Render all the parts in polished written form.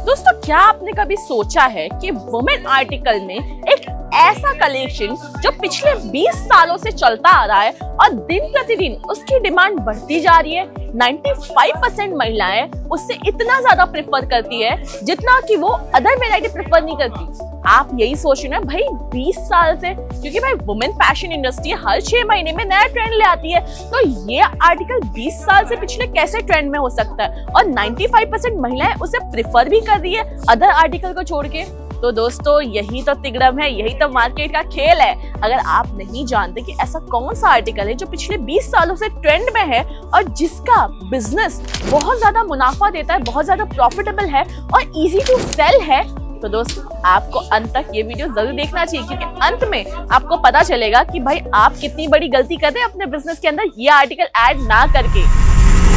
दोस्तों, क्या आपने कभी सोचा है कि वुमेन आर्टिकल में एक ऐसा कलेक्शन जो पिछले 20 सालों से चलता आ रहा है और दिन प्रतिदिन उसकी डिमांड बढ़ती जा रही है। 95% महिलाएं उससे इतना ज्यादा प्रेफर करती है जितना कि वो अदर वैरायटी प्रेफर नहीं करती। आप यही सोच रहे हैं भाई 20 साल से, क्योंकि भाई वुमेन फैशन इंडस्ट्री हर 6 महीने में नया ट्रेंड ले आती है, तो ये आर्टिकल 20 साल से पिछले कैसे ट्रेंड में हो सकता है और 95% महिलाएं उसे प्रेफर भी कर रही है अदर आर्टिकल को छोड़ के। तो दोस्तों, यही तो तिगड़म है, यही तो मार्केट का खेल है। अगर आप नहीं जानते कि ऐसा कौन सा आर्टिकल है जो पिछले 20 सालों से ट्रेंड में है और जिसका बिजनेस बहुत ज्यादा मुनाफा देता है, बहुत ज्यादा प्रॉफिटेबल है और इजी टू सेल है, तो दोस्तों आपको अंत तक ये वीडियो जरूर देखना चाहिए, क्योंकि अंत में आपको पता चलेगा कि भाई आप कितनी बड़ी गलती कर रहे हैं अपने बिजनेस के अंदर ये आर्टिकल ऐड ना करके।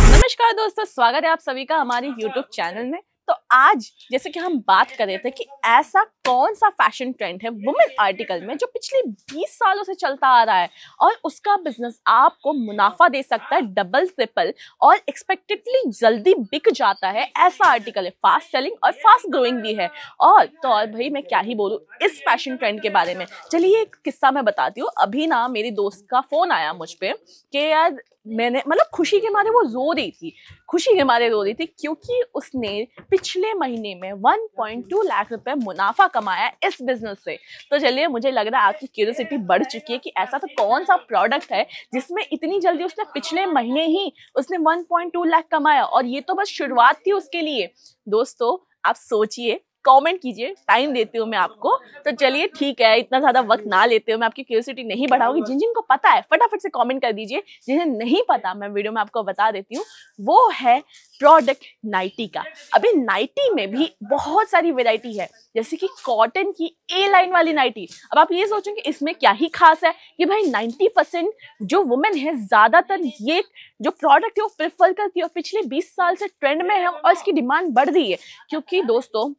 नमस्कार दोस्तों, स्वागत है आप सभी का हमारे YouTube चैनल में। तो आज जैसे कि हम बात कर रहे थे कि ऐसा कौन सा फैशन ट्रेंड है वुमेन आर्टिकल में जो पिछले 20 सालों से चलता आ रहा है और उसका बिजनेस आपको मुनाफा दे सकता है डबल ट्रिपल और एक्सपेक्टेडली जल्दी बिक जाता है। ऐसा आर्टिकल है, फास्ट सेलिंग और फास्ट ग्रोइंग भी है। और भाई मैं क्या ही बोलूं इस फैशन ट्रेंड के बारे में। चलिए एक किस्सा मैं बताती हूँ। अभी ना मेरी दोस्त का फोन आया मुझ पे कि यार मैंने खुशी के मारे वो रो रही थी, क्योंकि उसने पिछले महीने में 1.2 लाख रुपए मुनाफा कमाया इस बिजनेस से। तो चलिए, मुझे लग रहा है आपकी क्यूरियोसिटी बढ़ चुकी है कि ऐसा तो कौन सा प्रोडक्ट है जिसमें इतनी जल्दी उसने पिछले महीने ही उसने 1.2 लाख कमाया, और ये तो बस शुरुआत थी उसके लिए। दोस्तों आप सोचिए, कमेंट कीजिए, टाइम देती हूँ मैं आपको। तो चलिए ठीक है, इतना ज्यादा वक्त ना लेते हुए मैं आपकी क्यूरियोसिटी नहीं बढ़ाऊंगी। जिनको पता है फटाफट से कमेंट कर दीजिए, जिन्हें नहीं पता मैं वीडियो में आपको बता देती हूँ। वो है प्रोडक्ट नाइटी का। अभी नाइटी में भी बहुत सारी वैरायटी है, जैसे कि कॉटन की ए लाइन वाली नाइटी। अब आप ये सोचेंगे इसमें क्या ही खास है कि भाई 90% जो वुमेन है ज्यादातर ये जो प्रोडक्ट है वो प्रेफर करती है और पिछले 20 साल से ट्रेंड में है और इसकी डिमांड बढ़ रही है। क्योंकि दोस्तों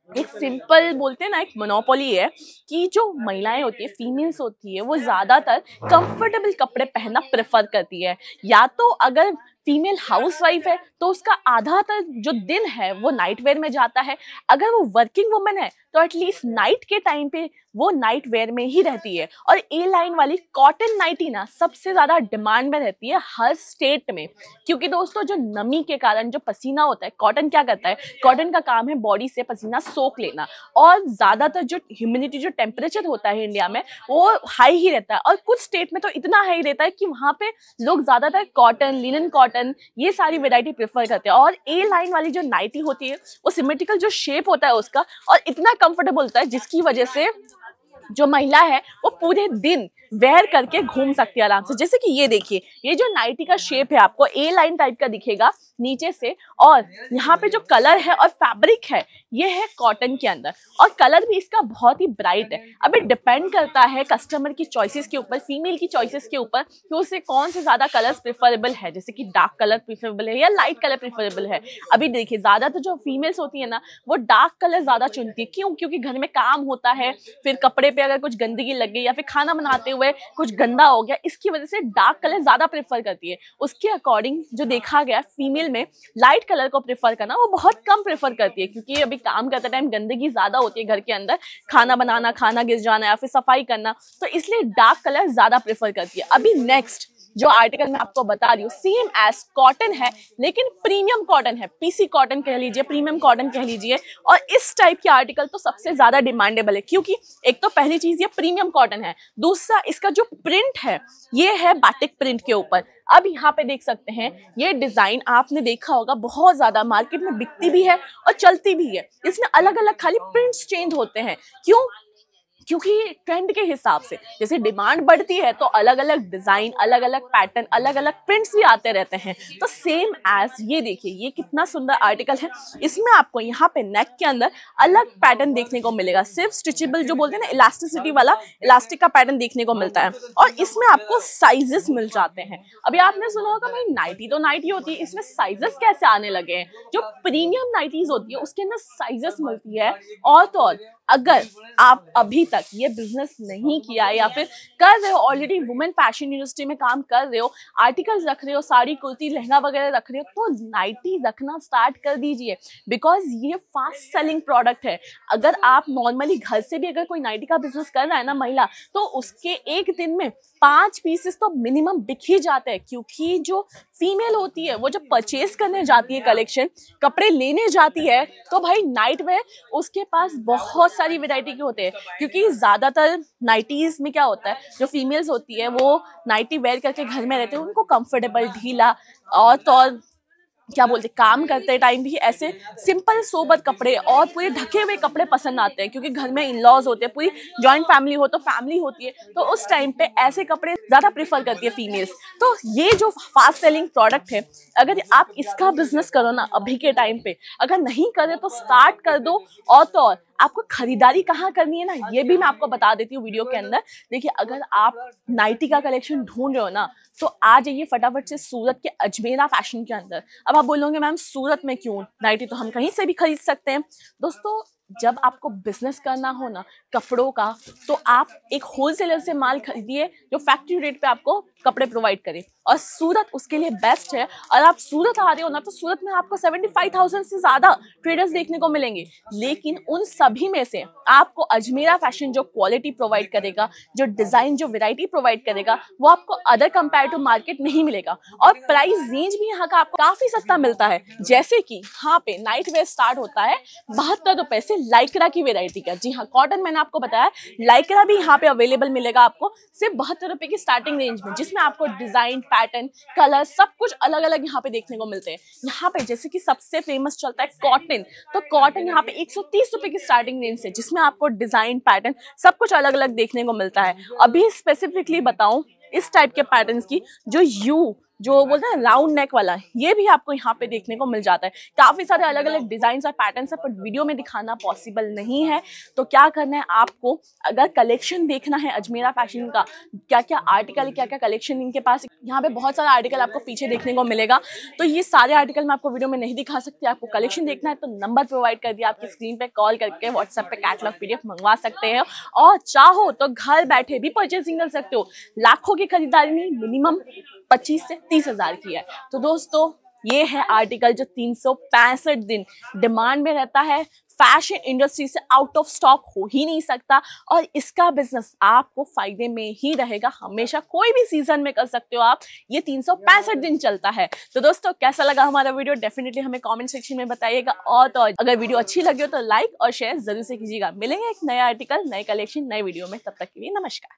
एक सिंपल बोलते हैं ना, एक मोनोपोली है कि जो महिलाएं होती है, फीमेल्स होती है, वो ज्यादातर कंफर्टेबल कपड़े पहनना प्रेफर करती है। या तो अगर फीमेल हाउसवाइफ है तो उसका आधातर जो दिन है वो नाइट वेयर में जाता है। अगर वो वर्किंग वुमन है तो एटलीस्ट नाइट के टाइम पे वो नाइट वेयर में ही रहती है। और ए लाइन वाली कॉटन नाइटी ना सबसे ज्यादा डिमांड में रहती है हर स्टेट में, क्योंकि दोस्तों जो नमी के कारण जो पसीना होता है, कॉटन क्या करता है, कॉटन का काम है बॉडी से पसीना सोख लेना, और ज्यादातर जो ह्यूमिडिटी जो टेम्परेचर होता है इंडिया में वो हाई ही रहता है, और कुछ स्टेट में तो इतना हाई रहता है कि वहां पे लोग ज्यादातर कॉटन, लिनन कॉटन, ये सारी वेराइटी प्रेफर करते हैं। और ए लाइन वाली जो नाइटी होती है वो सिमेट्रिकल जो शेप होता है उसका, और इतना कंफर्टेबल होता है जिसकी वजह से जो महिला है वो पूरे दिन वेयर करके घूम सकती है आराम से। जैसे कि ये देखिए, ये जो नाइटी का शेप है आपको ए लाइन टाइप का दिखेगा नीचे से, और यहाँ पे जो कलर है और फैब्रिक है ये है कॉटन के अंदर, और कलर भी इसका बहुत ही ब्राइट है। अब ये डिपेंड करता है कस्टमर की चॉइसेस के ऊपर, फीमेल की चॉइसेस के ऊपर कि उसे कौन से ज्यादा कलर्स प्रेफरेबल है, जैसे कि डार्क कलर प्रेफरेबल है या लाइट कलर प्रेफरेबल है। अभी देखिए ज्यादा तो जो फीमेल्स होती है ना वो डार्क कलर ज्यादा चुनती है। क्यों? क्योंकि घर में काम होता है, फिर कपड़े पे अगर कुछ गंदगी लग गई या फिर खाना बनाते हुए कुछ गंदा हो गया, इसकी वजह से डार्क कलर ज्यादा प्रेफर करती है। उसके अकॉर्डिंग जो देखा गया फीमेल में लाइट कलर को प्रेफर करना वो बहुत कम प्रेफर करती है, क्योंकि अभी काम करते टाइम गंदगी ज्यादा होती है घर के अंदर, खाना बनाना, खाना गिर जाना या फिर सफाई करना, तो इसलिए डार्क कलर ज्यादा प्रेफर करती है। अभी नेक्स्ट जो आर्टिकल मैं आपको बता रही हूँ सेम एज कॉटन है, लेकिन प्रीमियम कॉटन है, पीसी कॉटन कह लीजिए, प्रीमियम कॉटन कह लीजिए। और इस टाइप के आर्टिकल तो सबसे ज्यादा डिमांडेबल है, क्योंकि एक तो पहली चीज ये प्रीमियम कॉटन है, दूसरा इसका जो प्रिंट है ये है बाटिक प्रिंट के ऊपर। अब यहाँ पे देख सकते हैं ये डिजाइन आपने देखा होगा, बहुत ज्यादा मार्केट में बिकती भी है और चलती भी है। इसमें अलग अलग खाली प्रिंट्स चेंज होते हैं। क्यों? क्योंकि ट्रेंड के हिसाब से जैसे डिमांड बढ़ती है तो अलग अलग डिजाइन, अलग अलग पैटर्न, अलग अलग प्रिंट्स भी आते रहते हैं। तो सेम एज ये देखिए, ये कितना सुंदर आर्टिकल है। इसमें आपको यहाँ पे नेक के अंदर अलग पैटर्न देखने को मिलेगा, सिर्फ स्ट्रेचेबल जो बोलते हैं ना इलास्टिसिटी वाला, इलास्टिक का पैटर्न देखने को मिलता है, और इसमें आपको साइजेस मिल जाते हैं। अभी आपने सुना होगा भाई नाइटी तो नाइटी होती है, इसमें साइजेस कैसे आने लगे हैं। जो प्रीमियम नाइटीज होती है उसके अंदर साइजेस मिलती है। और तो और अगर आप अभी तक तक ये बिजनेस नहीं किया या फिर कर रहे हो, ऑलरेडी वुमेन फैशन इंडस्ट्री में काम कर रहे हो, आर्टिकल्स रख रहे हो, साड़ी कुर्ती लहंगा वगैरह रख रहे हो, तो नाइटी रखना स्टार्ट कर दीजिए, बिकॉज ये फास्ट सेलिंग प्रोडक्ट है। अगर आप नॉर्मली घर से भी अगर कोई नाइटी का बिजनेस कर रहा है ना महिला, तो उसके एक दिन में 5 पीसेस तो मिनिमम बिक ही जाते हैं, क्योंकि जो फीमेल होती है वो जब परचेज करने जाती है, कलेक्शन कपड़े लेने जाती है, तो भाई नाइट वेयर उसके पास बहुत सारी वैरायटी के होते हैं, क्योंकि ज्यादातर नाइटीज में क्या होता है, जो फीमेल्स होती है वो नाइटी वेयर करके घर में रहते हैं, उनको कंफर्टेबल ढीला और तो क्या बोलते काम करते टाइम भी ऐसे सिंपल सोबर कपड़े और पूरे ढके हुए कपड़े पसंद आते हैं, क्योंकि घर में इन लॉज होते हैं, पूरी जॉइंट फैमिली हो तो फैमिली होती है, तो उस टाइम पे ऐसे कपड़े ज्यादा प्रेफर करती है फीमेल्स। तो ये जो फास्ट सेलिंग प्रोडक्ट है, अगर आप इसका बिजनेस करो ना अभी के टाइम पे, अगर नहीं करे तो स्टार्ट कर दो। और तो और आपको खरीदारी कहाँ करनी है ना, ये भी मैं आपको बता देती हूँ वीडियो के अंदर। देखिए, अगर आप नाइटी का कलेक्शन ढूंढ रहे हो ना, तो आ जाइए फटाफट से सूरत के अजमेरा फैशन के अंदर। अब आप बोलोगे मैम सूरत में क्यों, नाइटी तो हम कहीं से भी खरीद सकते हैं। दोस्तों, जब आपको बिजनेस करना हो ना कपड़ों का, तो आप एक होलसेलर से माल खरीदिए जो फैक्ट्री रेट पे आपको कपड़े प्रोवाइड करे, और सूरत उसके लिए बेस्ट है। और आप सूरत आ रहे हो ना, तो सूरत में आपको 75,000 से ज्यादा ट्रेडर्स देखने को मिलेंगे, लेकिन उन सभी में से आपको अजमेरा फैशन जो क्वालिटी प्रोवाइड करेगा, जो डिजाइन, जो वैरायटी प्रोवाइड करेगा, वो आपको अदर कंपेरेटिव मार्केट नहीं मिलेगा। और प्राइस रेंज भी यहाँ का आपको काफी सस्ता मिलता है। जैसे कि यहाँ पे नाइट वेयर स्टार्ट होता है 72 रुपए से लाइक्रा की वेरायटी का। जी हाँ, कॉटन मैंने आपको बताया, लाइक्रा भी यहाँ पे अवेलेबल मिलेगा आपको सिर्फ 72 रुपए की स्टार्टिंग रेंज में, जिसमें आपको डिजाइन, पैटर्न, कलर सब कुछ अलग अलग यहाँ पे देखने को मिलते हैं। यहाँ पे जैसे कि सबसे फेमस चलता है कॉटन, तो कॉटन यहाँ पे 130 रुपए की स्टार्टिंग रेंज है, जिसमें आपको डिजाइन, पैटर्न सब कुछ अलग अलग देखने को मिलता है। अभी स्पेसिफिकली बताऊं, इस टाइप के पैटर्न्स की जो जो बोलते हैं राउंड नेक वाला, ये भी आपको यहाँ पे देखने को मिल जाता है। काफी सारे अलग अलग डिजाइन और पैटर्न्स है, पर वीडियो में दिखाना पॉसिबल नहीं है। तो क्या करना है आपको, अगर कलेक्शन देखना है अजमेरा फैशन का, क्या क्या आर्टिकल, क्या क्या कलेक्शन इनके पास, यहाँ पे बहुत सारा आर्टिकल आपको पीछे देखने को मिलेगा। तो ये सारे आर्टिकल मैं आपको वीडियो में नहीं दिखा सकती। आपको कलेक्शन देखना है तो नंबर प्रोवाइड कर दिया आपकी स्क्रीन पे, कॉल करके व्हाट्सएप पे कैटलॉग PDF मंगवा सकते हैं, और चाहो तो घर बैठे भी परचेसिंग कर सकते हो। लाखों की खरीदारी नहीं, मिनिमम 25 से 30 हजार की है। तो दोस्तों, ये है आर्टिकल जो 365 दिन डिमांड में रहता है, फैशन इंडस्ट्री से आउट ऑफ स्टॉक हो ही नहीं सकता, और इसका बिजनेस आपको फायदे में ही रहेगा हमेशा, कोई भी सीजन में कर सकते हो आप। ये 365 दिन चलता है। तो दोस्तों, कैसा लगा हमारा वीडियो, डेफिनेटली हमें कमेंट सेक्शन में बताइएगा, और तो अगर वीडियो अच्छी लगी हो तो लाइक और शेयर जरूर से कीजिएगा। मिलेंगे एक नया आर्टिकल, नए कलेक्शन, नए वीडियो में, तब तक के लिए नमस्कार।